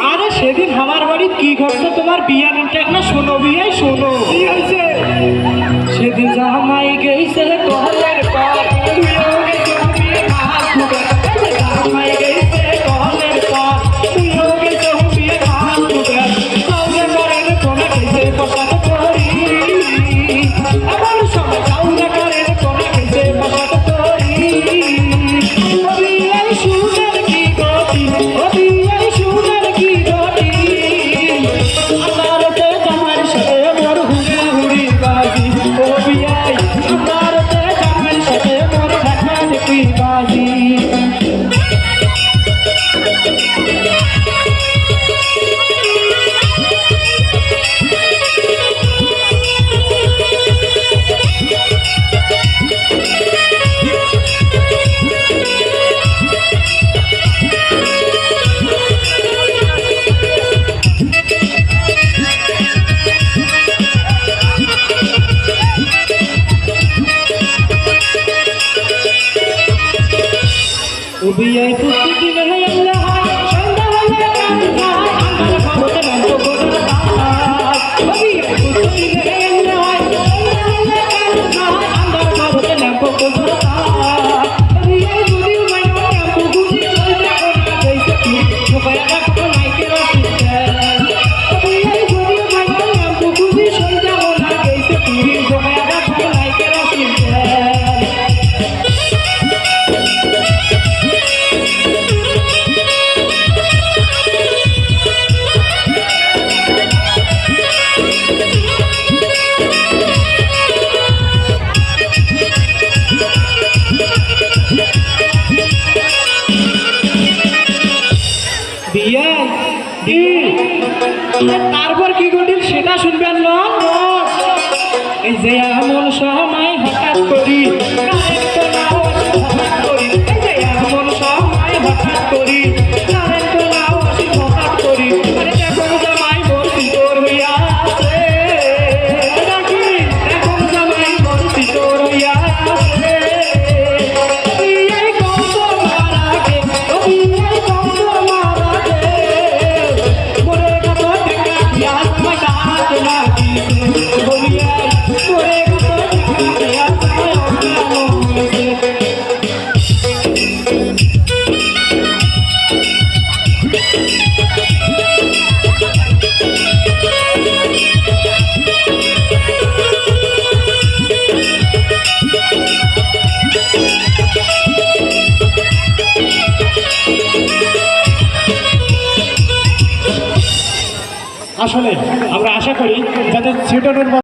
আরে সেদিন আমার বাড়ি কি ঘটছে তোমার বিয়া নিতে না শোনো বিয়াই শোনো কি হয়েছে সেদিন জামাই গেছে কলের পার জামাই গেছে কলের পার তুইও গেছে বিয়ে হাত দুগার কাউকে করেন কোন গেছে পছন্দ করি আমার সবাই কাউকে করেন কোন গেছে পছন্দ করি বিয়াই শুনে কি গতি বিয়াই প্রস্তুতি নেই আল্লাহ সন্ধ্যা হলে আমার খবরে নামবো গোটা বিয়াই প্রস্তুতি নেই আল্লাহ সন্ধ্যা হলে আমার খবরে নামবো গোটা বিয়াই যদি মাইনা নামবো গুজি চলতে কোনা কইছে তুই সবাই রাখো মাইকে রাখতে বিয়াই যদি মাইনা নামবো গুজি চলতে কোনা কইছে তুই সবাই রাখো মাইকে রাখতে তারপর কি ঘটিল সেটা শুনবেন না এই যে এমন সময় হঠাৎ করি হঠাৎ করি এই যে এমন সময় হঠাৎ করি কারেন্ট নাও আসি হঠাৎ করি আরে এখন জামাই বলছি তোর হইয়া আছে এখন জামাই বলছি তোর হইয়া আছে আসলে আমরা আশা করি যাতে ছিটনের